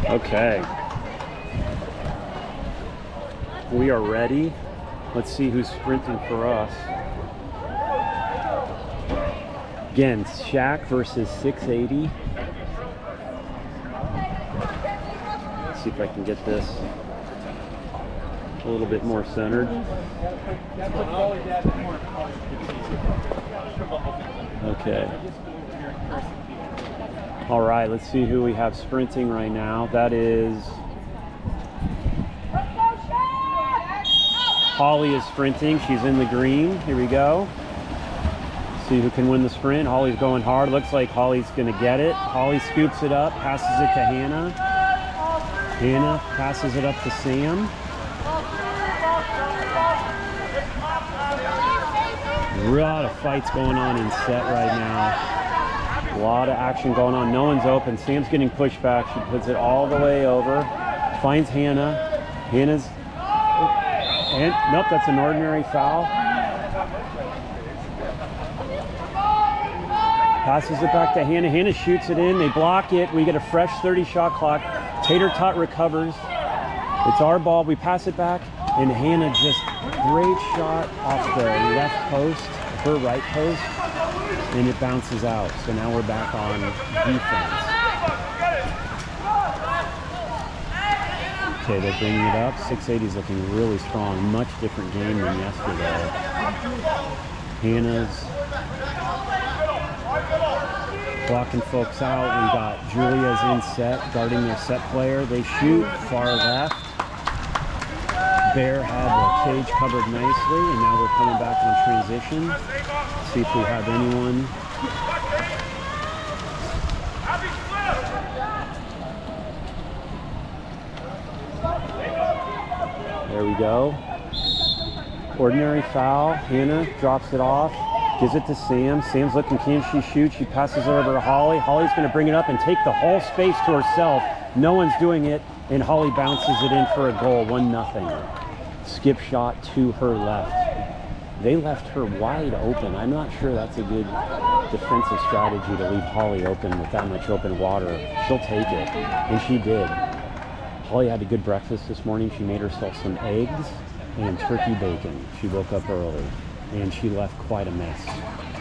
Okay. We are ready. Let's see who's sprinting for us. Again, SHAQ versus 680. Let's see if I can get this a little bit more centered. Okay. All right, let's see who we have sprinting right now. That is Holly is sprinting. She's in the green. Here we go. See who can win the sprint. Holly's going hard. Looks like Holly's going to get it. Holly scoops it up, passes it to Hannah. Hannah passes it up to Sam. A lot of fights going on in set right now. A lot of action going on. No one's open. Sam's getting pushed back. She puts it all the way over. Finds Hannah. Hannah's... And, nope, that's an ordinary foul. Passes it back to Hannah. Hannah shoots it in. They block it. We get a fresh 30-shot clock. Tater Tot recovers. It's our ball. We pass it back. And Hannah just great shot off the left post, her right post. And it bounces out. So now we're back on defense. Okay, they're bringing it up. 680 is looking really strong. Much different game than yesterday. Hannah's blocking folks out. We got Julia's in set, guarding their set player. They shoot far left. Bear had the cage covered nicely, and now we're coming back on transition. See if we have anyone. There we go. Ordinary foul. Hannah drops it off, gives it to Sam. Sam's looking, can she shoot? She passes it over to Holly. Holly's going to bring it up and take the whole space to herself. No one's doing it, and Holly bounces it in for a goal, 1-0. Skip shot to her left. They left her wide open. I'm not sure that's a good defensive strategy to leave Holly open with that much open water. She'll take it, and she did. Holly had a good breakfast this morning. She made herself some eggs and turkey bacon. She woke up early, and she left quite a mess,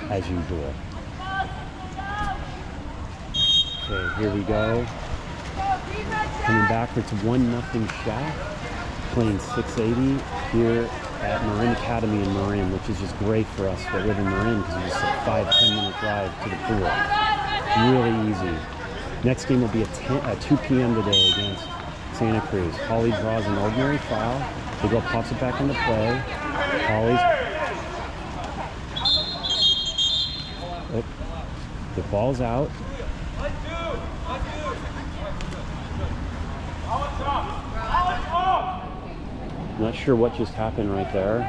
as usual. Okay, here we go. Coming back, it's 1-0 SHAQ. Playing 680 here at Marin Academy in Marin, which is just great for us that live in Marin because it's just a 5-10 minute drive to the pool. Really easy. Next game will be at 2 p.m. today against Santa Cruz. Holly draws an ordinary foul. They go, pops it back into play. Holly's... Oh, the ball's out. Not sure what just happened right there.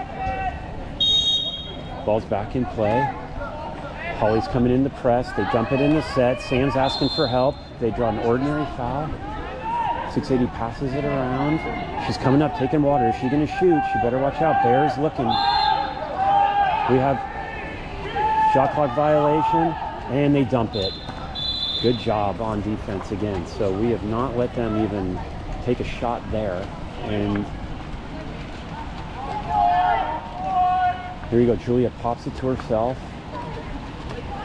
Ball's back in play. Holly's coming in the press. They dump it in the set. Sam's asking for help. They draw an ordinary foul. 680 passes it around. She's coming up, taking water. Is she going to shoot? She better watch out. Bear's looking. We have shot clock violation, and they dump it. Good job on defense again. So we have not let them even take a shot there. And here you go. Julia pops it to herself.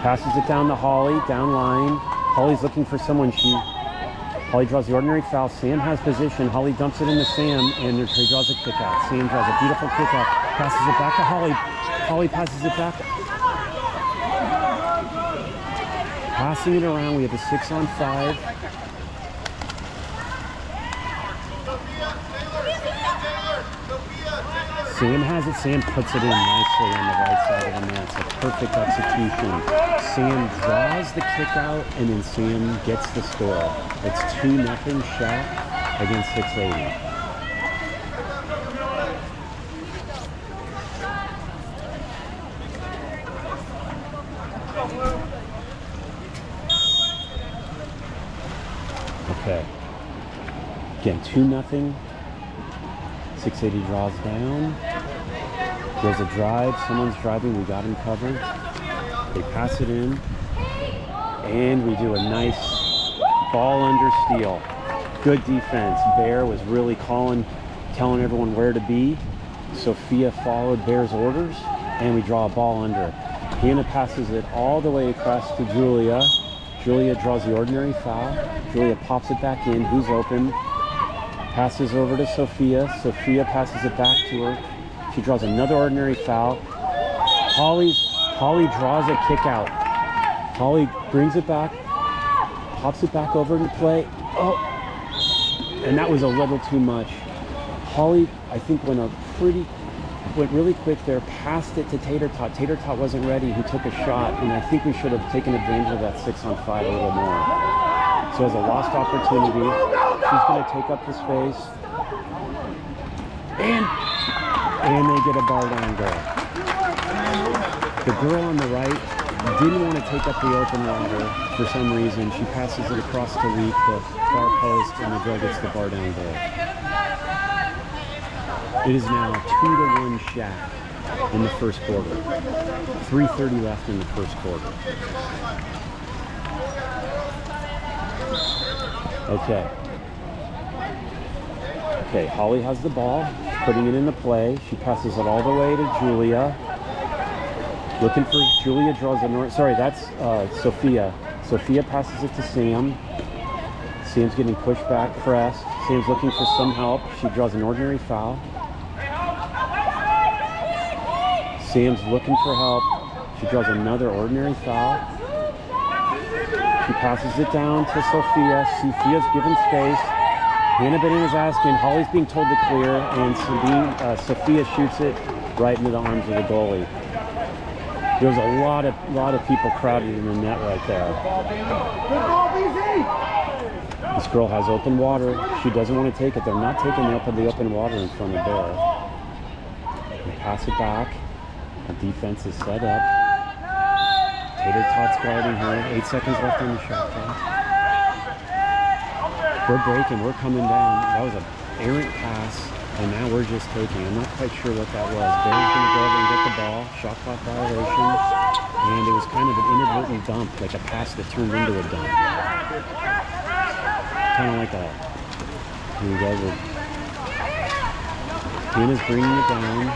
Passes it down to Holly, down line. Holly's looking for someone. Holly draws the ordinary foul. Sam has position. Holly dumps it into Sam, and he draws a kick out. Sam draws a beautiful kick out. Passes it back to Holly. Holly passes it back. Passing it around. We have a 6-on-5. Sam has it. Sam puts it in nicely on the right side of the net. It's a perfect execution. Sam draws the kick out, and then Sam gets the score. It's 2-0 SHAQ against 680. Okay. Again, 2-0. 680 draws down. There's a drive. Someone's driving. We got him covered. They pass it in. And we do a nice ball under steal. Good defense. Bear was really telling everyone where to be. Sophia followed Bear's orders, and we draw a ball under. Hannah passes it all the way across to Julia. Julia draws the ordinary foul. Julia pops it back in. Who's open? Passes over to Sophia. Sophia passes it back to her. She draws another ordinary foul. Holly draws a kick out. Holly brings it back, pops it back over into play. Oh, and that was a little too much. Holly, I think, went really quick there, passed it to Tater Tot. Tater Tot wasn't ready. He took a shot, and I think we should have taken advantage of that 6-on-5 a little more. So as a lost opportunity, she's going to take up the space. And they get a ball down goal. The girl on the right didn't want to take up the open water for some reason. She passes it across to Leek, the far post, and the girl gets the bar down goal. It is now 2-1 SHAQ in the first quarter. 3:30 left in the first quarter. Okay, Holly has the ball, putting it into play. She passes it all the way to Julia. Looking for Julia, draws a sorry, that's Sophia. Sophia passes it to Sam. Sam's getting pushed back, pressed. Sam's looking for some help. She draws an ordinary foul. Sam's looking for help. She draws another ordinary foul. She passes it down to Sophia. Sophia's given space. Hannah is asking. Holly's being told to clear, and Sophia shoots it right into the arms of the goalie. There's a lot of people crowded in the net right there. This girl has open water. She doesn't want to take it. They're not taking the open water in front of Bear. They pass it back. The defense is set up. Tater Tot's guarding her. 8 seconds left on the shot clock. We're breaking. We're coming down. That was an errant pass, and now we're just taking. I'm not quite sure what that was. Bear's going to go over and get the ball. Shot clock violation. And it was kind of an inadvertent dump, like a pass that turned into a dump. Kind of like a... Here we go. Hannah's bringing it down.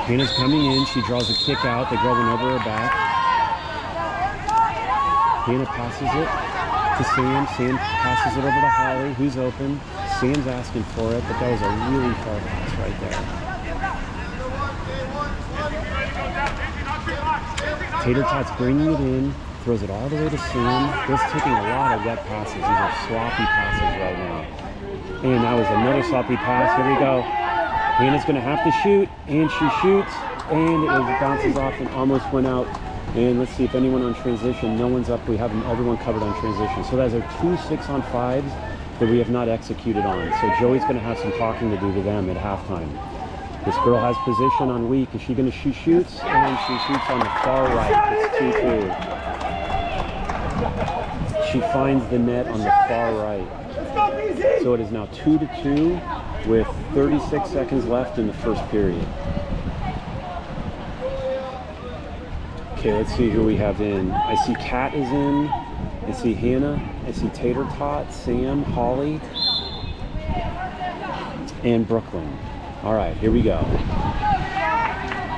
Hannah's coming in. She draws a kick out. The girl went over her back. Hannah passes it to Sam. Sam passes it over to Holly, who's open. Sam's asking for it, but that was a really far pass right there. Tater Tot's bringing it in. Throws it all the way to Sam. Bill's taking a lot of wet passes. These are sloppy passes right now. And that was another sloppy pass. Here we go. Hannah's going to have to shoot, and she shoots, and it bounces off and almost went out. And let's see if anyone on transition. No one's up. We have everyone covered on transition. So those are 2 6-on-5s that we have not executed on. So Joey's going to have some talking to do to them at halftime. This girl has position on Week. Is she going to? She shoots, and she shoots on the far right. It's 2-2. She finds the net on the far right. So it is now 2-2 with 36 seconds left in the first period. Okay, let's see who we have in. I see Kat is in. I see Hannah. I see Tater Tot, Sam, Holly, and Brooklyn. All right, here we go.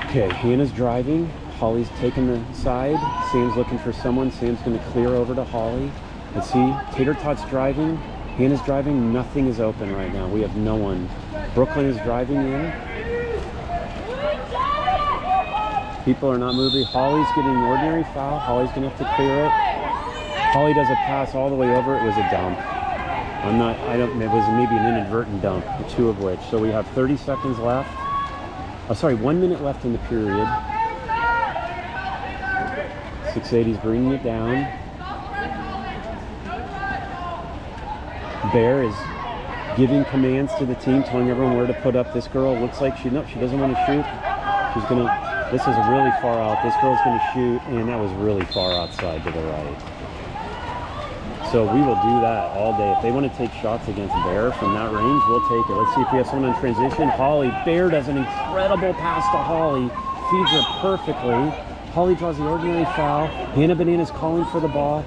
Okay, Hannah's driving. Holly's taking the side. Sam's looking for someone. Sam's going to clear over to Holly. Let's see. Tater Tot's driving. Hannah's driving. Nothing is open right now. We have no one. Brooklyn is driving in. People are not moving. Holly's getting an ordinary foul. Holly's going to have to clear it. Holly does a pass all the way over. It was a dump. It was maybe an inadvertent dump, the two of which. So we have 30 seconds left. 1 minute left in the period. 680's bringing it down. Bear is giving commands to the team, telling everyone where to put up. This girl looks like she doesn't want to shoot. She's going to, this is really far out. This girl's going to shoot, and that was really far outside to the right. So we will do that all day. If they want to take shots against Bear from that range, we'll take it. Let's see if we have someone on transition. Holly, Bear does an incredible pass to Holly. Feeds her perfectly. Holly draws the ordinary foul. Hannah Banana's calling for the ball.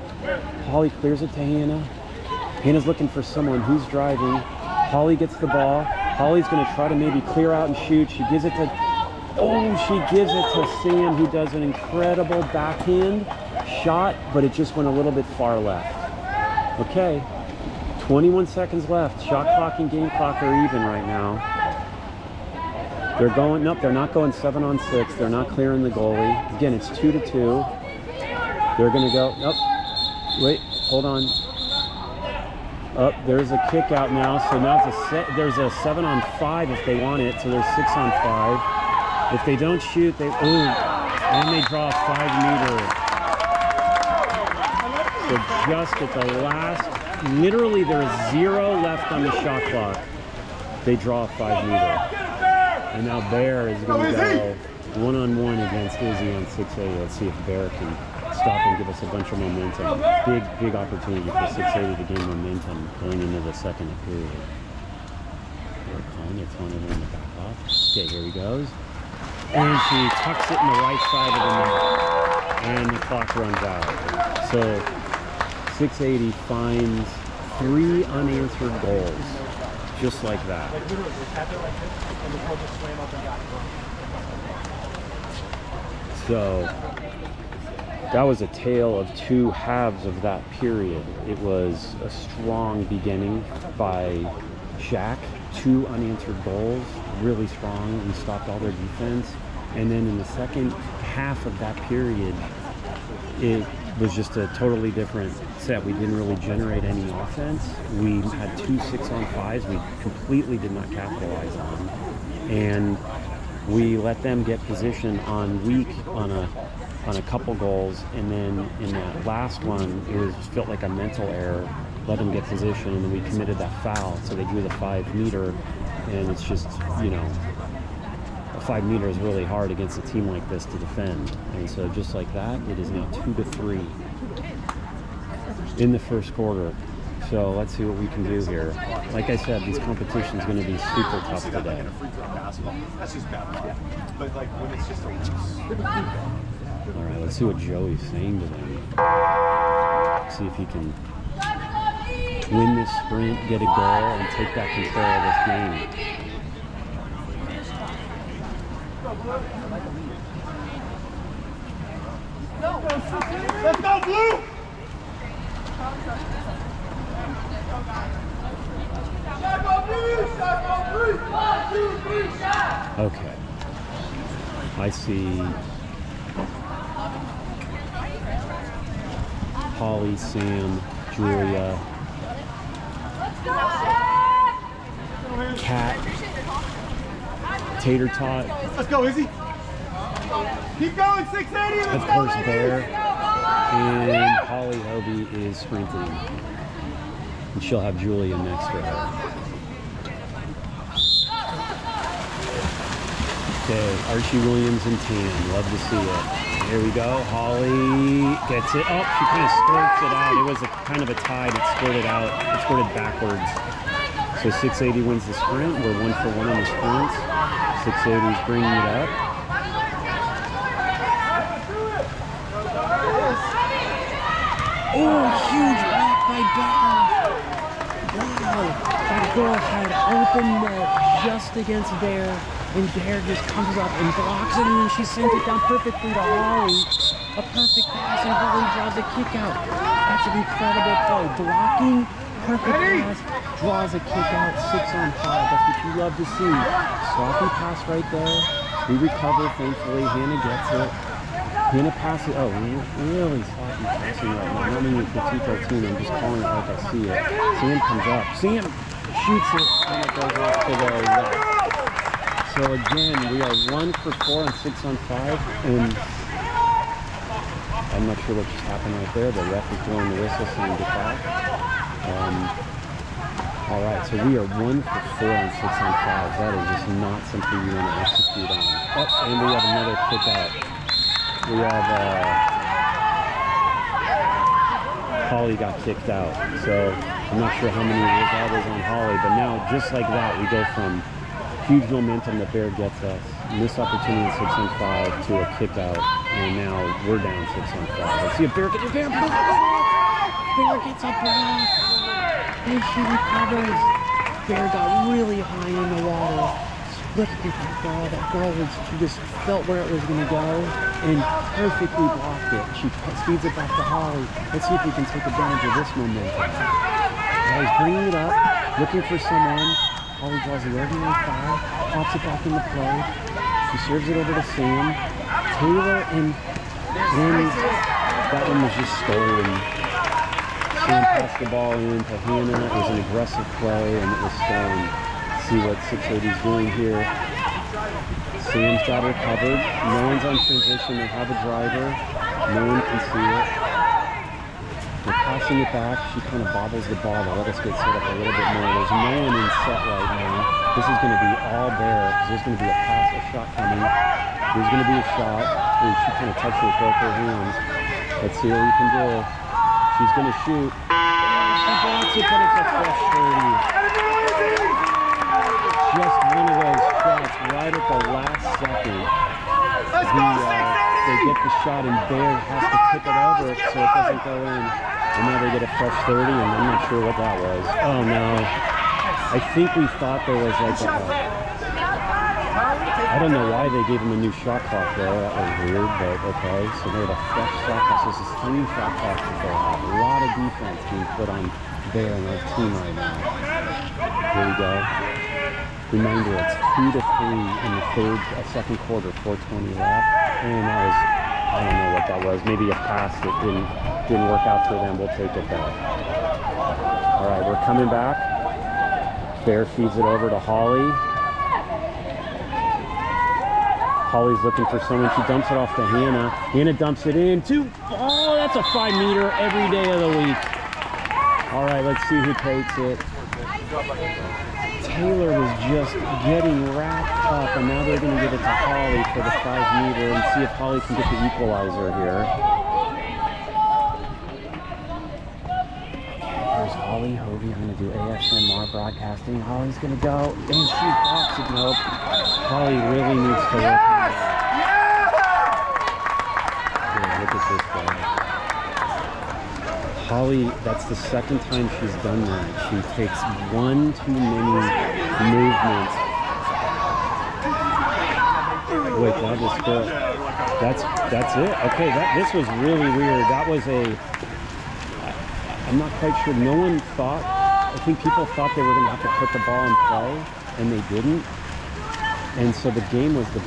Holly clears it to Hannah. Hannah's looking for someone who's driving. Holly gets the ball. Holly's going to try to maybe clear out and shoot. She gives it to, she gives it to Sam, who does an incredible backhand shot, but it just went a little bit far left. Okay, 21 seconds left. Shot clock and game clock are even right now. They're going, nope, they're not going 7-on-6. They're not clearing the goalie. Again, it's 2-2. They're going to go, nope, wait, hold on. Up, there's a kick out now, so now it's there's a 7-on-5 if they want it, so there's 6-on-5. If they don't shoot, and they draw a 5-meter. So just at the last, literally there's 0 left on the shot clock. They draw a 5-meter. And now Bear is going to go one-on-one against Izzy on 680. Let's see if Bear can stop and give us a bunch of momentum. Big opportunity for 680 to gain momentum going into the second period. They're telling everyone to back off. Okay, here he goes. And she tucks it in the right side of the net. And the clock runs out. So 680 finds 3 unanswered goals. Just like that. So that was a tale of 2 halves of that period. It was a strong beginning by SHAQ, 2 unanswered goals, really strong. We stopped all their defense. And then in the second half of that period, it was just a totally different set. We didn't really generate any offense. We had 2 6-on-5s we completely did not capitalize on. And we let them get position on a couple goals, and then in that last one, it felt like a mental error. Let them get position, and then we committed that foul, so they drew the 5-meter, and it's just, a 5-meter is really hard against a team like this to defend. And so just like that, it is now 2-3 in the first quarter. So let's see what we can do here. Like I said, these competitions going to be super tough today. All right, let's see what Joey's saying to them. See if he can win this sprint, get a goal, and take back control of this game. Let's go, Blue! Okay. I see Holly, Sam, Julia, Kat, Tater Tot. Let's go, Izzy. Keep going, 680. Of course, Bear. And Holly Hovey is sprinting. And she'll have Julia next to her. Okay, Archie Williams and Tan. Love to see it. Here we go. Holly gets it. Oh, she kind of squirts it out. It was kind of a tide. It squirted out. It squirted backwards. So 680 wins the sprint. We're 1 for 1 on the sprints. 680 is bringing it up. Oh, huge block by Bear. Wow, that girl had open net just against Bear, and Bear just comes up and blocks it, and then she sends it down perfectly to Holly. A perfect pass, and Holly draws a kick out. That's an incredible play. Blocking, perfect pass, draws a kick out, 6-on-5. That's what you love to see. Sloppy pass right there. We recover, thankfully. Hannah gets it. Hannah passes. Oh, really sloppy passing right now. Not meaning to critique our team. I'm just calling it like I see it. Sam comes up. Sam shoots it, and it goes off to the left. So again, we are 1 for 4 on 6-on-5, and I'm not sure what just happened right there. The ref is blowing the whistle saying get back. All right, so we are 1 for 4 on 6-on-5. That is just not something you want to execute on. Oh, and we have another kick out. We have Holly got kicked out, so I'm not sure how many that is on Holly, but now just like that, we go from huge momentum that Bear gets us, missed opportunity in 6-on-5 to a kick out, and now we're down 6-on-5. Let's see if Bear gets a block. Bear gets a block. And she recovers. Bear got really high in the water. Look at that girl. That girl she just felt where it was going to go and perfectly blocked it. She feeds it back to Holly. Let's see if we can take advantage of this momentum. Holly's bringing it up, looking for someone. Holly draws the ordinary foul, pops it back into play. She serves it over to Sam. Taylor and that one was just stolen. Sam passed the ball in to Hannah. It was an aggressive play and it was stolen. See what 680's doing here. Sam's got her covered. No one's on transition. They have a driver. No one can see it. They're passing it back. She kind of bobbles the ball to let us get set up a little bit more. There's no one in set right now. This is going to be all Bear because there's going to be a pass, a shot coming. There's going to be a shot. And she kind of touched it with both her hands. Let's see what we can do. She's going to shoot. She blocks it, but it's a fresh 30. Just one of those shots right at the last second. They get the shot and Bear has to tip it over it so it doesn't go in. And now they get a fresh 30 and I'm not sure what that was. Oh no. I think we thought there was like I don't know why they gave him a new shot clock there. That was weird, but okay. So they had a fresh shot clock. So this is 3 shot clocks that they have. A lot of defense being put on Bear and our team right now. Here we go. Reminder, it's 2-3 in the second quarter, 4:20 left. And that was, I don't know what that was. Maybe a pass that didn't work out for them. We'll take it back. All right, we're coming back. Bear feeds it over to Holly. Holly's looking for someone. She dumps it off to Hannah. Hannah dumps it in. Oh, that's a 5-meter every day of the week. All right, let's see who takes it. Taylor was just getting wrapped up, and now they're going to give it to Holly for the 5-meter and see if Holly can get the equalizer here. Okay, here's Holly Hovey. I'm going to do ASMR broadcasting. Holly's going to go, and she blocks it. Nope. Holly really needs to work on that. Here, look at this guy. Holly, that's the second time she's done that. She takes one too many movements. Wait, that was good. That's it. Okay, this was really weird. That was I'm not quite sure. No one thought. I think people thought they were going to have to put the ball in play, and they didn't. And so the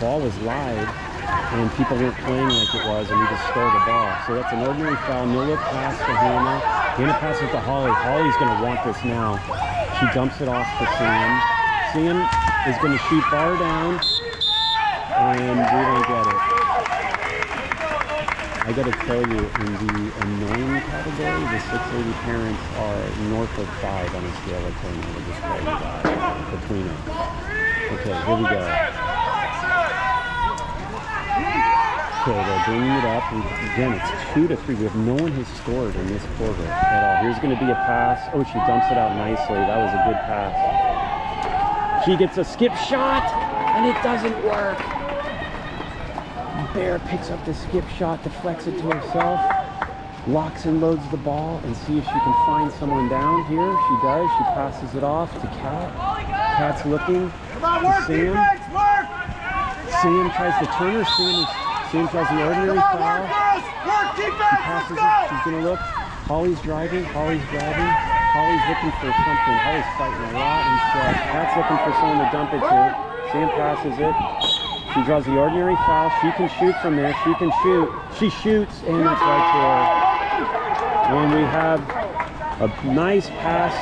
ball was live. And people weren't playing like it was, and we just stole the ball. So that's an ordinary foul. No look pass to Hannah. Hannah passes to Holly. Holly's going to want this now. She dumps it off to Sam. Sam is going to shoot bar down, and we don't get it. I got to tell you, in the annoying category, the 680 parents are north of 5 on a scale of 10. I would just tell you that between them. Okay, here we go. Okay, they're bringing it up, and again, it's 2-3. We have no one has scored in this quarter at all. Here's going to be a pass. Oh, she dumps it out nicely. That was a good pass. She gets a skip shot, and it doesn't work. Bear picks up the skip shot, deflects it to herself, locks and loads the ball, and see if she can find someone down here. She does. She passes it off to Kat. Kat's looking to Sam. Sam tries to turn her. Sam tries the ordinary foul. She passes it. She's going to look. Holly's driving. Holly's looking for something. Holly's fighting a lot. And Kat's looking for someone to dump it to. Sam passes it. She draws the ordinary foul. She can shoot from there. She can shoot. She shoots, and it's right to her. And we have a nice pass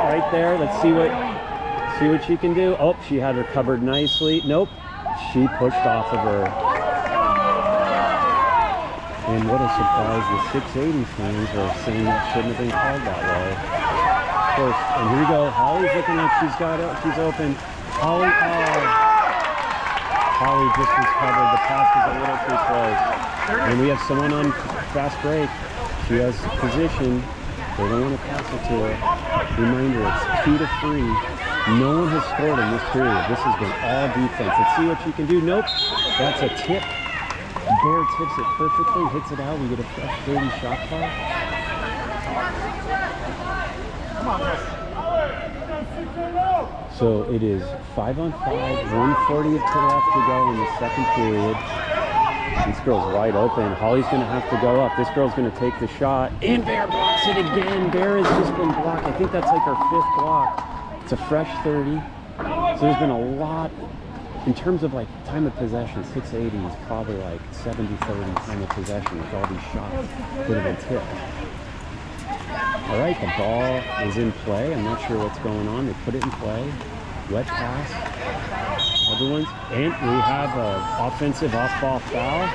right there. Let's see what she can do. Oh, she had her covered nicely. Nope. She pushed off of her. And what a surprise, the 680 fans are saying that shouldn't have been called that way. Of course, and here we go. Holly's looking like she's open. Holly just was covered. The pass was a little too close. And we have someone on fast break. She has position. They don't want to pass it to her. Reminder, it's 2-3. No one has scored in this period. This has been all defense. Let's see what she can do. Nope. That's a tip. Bear tips it perfectly, hits it out. We get a fresh 30 shot clock. Come on, So it is 5-on-5, 1:40 to left to go in the second period. This girl's wide open. Holly's going to have to go up. This girl's going to take the shot. And Bear blocks it again. Bear has just been blocked. I think that's like her 5th block. It's a fresh 30. So there's been a lot, in terms of like time of possession, 680 is probably like 70-30 time of possession with all these shots that have been tipped. All right, the ball is in play. I'm not sure what's going on. They put it in play. Wet pass. Everyone's, and we have an offensive off-ball foul.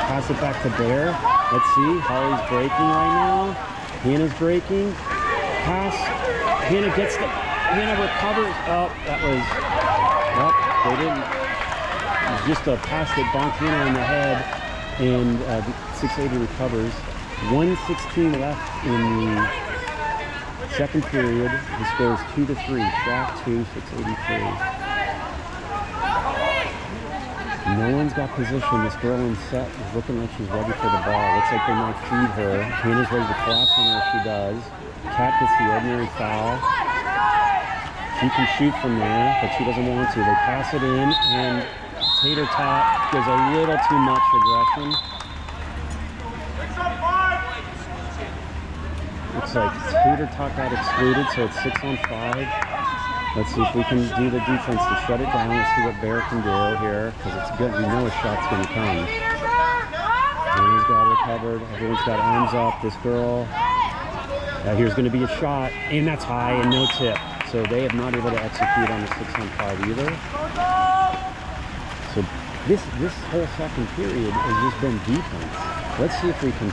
Pass it back to Bear. Let's see. Holly's breaking right now. Hannah's breaking. Pass. Hannah gets the. Hannah recovers. Oh, that was. Well, they didn't. It was just a pass that bonked Hannah in the head, and 680 recovers. 1:16 left in the second period. The score is 2-3. SHAQ 2, 683. No one's got position. This girl in set is looking like she's ready for the ball. Looks like they might feed her. Hannah's ready to collapse on her if she does. Kat gets the ordinary foul. She can shoot from there, but she doesn't want to. They pass it in, and Tater Tot gives a little too much aggression. Looks like Tater Tot got excluded, so it's 6-on-5. Let's see if we can do the defense to shut it down. Let's see what Bear can do here, because it's good. We know a shot's going to come. Everyone's got her covered. Everyone's got arms up. This girl. Here's going to be a shot, and that's high and no tip. So they have not able to execute on the 6-on-5 either. So this whole second period has just been defense. Let's see if we can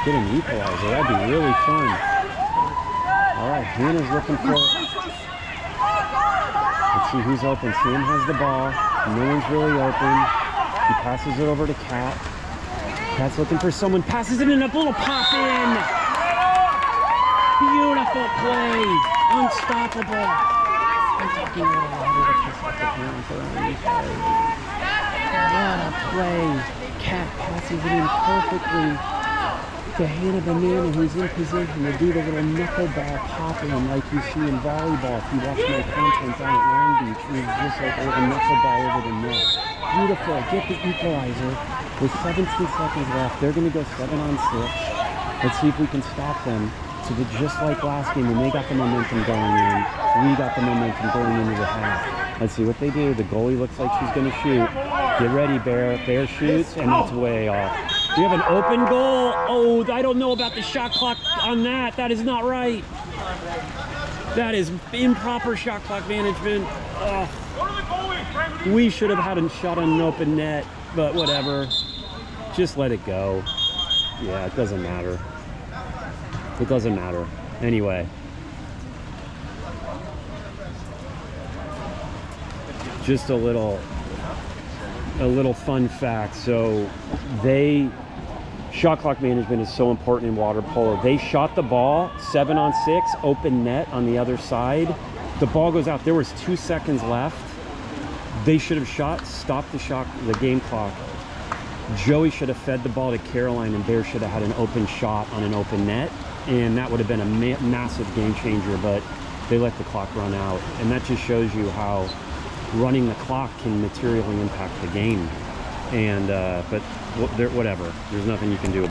get an equalizer. That'd be really fun. All right, Hannah's looking for it. Let's see who's open. Sam has the ball. No one's really open. He passes it over to Kat. Kat's looking for someone. Passes it in, a little pop in. Beautiful play. Unstoppable. I'm talking a little louder to piss off the parents around these guys. What a play. Kat passes it in perfectly to Hannah Banana, who's in position to do the little knuckleball popping like you see in volleyball. If you watch my content down at Long Beach, it was just like a little knuckleball over the net. Beautiful. Get the equalizer. With 17 seconds left, they're going to go 7-on-6. Let's see if we can stop them. So that just like last game, when they got the momentum going in, we got the momentum going into the half. Let's see what they do. The goalie looks like she's going to shoot. Get ready, Bear. Bear shoots, and it's way off. We have an open goal. Oh, I don't know about the shot clock on that. That is not right. That is improper shot clock management. Oh. We should have had a shot on an open net, but whatever. Just let it go. Yeah, it doesn't matter. It doesn't matter. Anyway. Just a little fun fact. So shot clock management is so important in water polo. They shot the ball 7-on-6, open net on the other side. The ball goes out. There was 2 seconds left. They should have stopped the game clock. Joey should have fed the ball to Caroline, and Bear should have had an open shot on an open net, and that would have been a massive game changer, but they let the clock run out. And that just shows you how running the clock can materially impact the game. And but whatever, there's nothing you can do about it.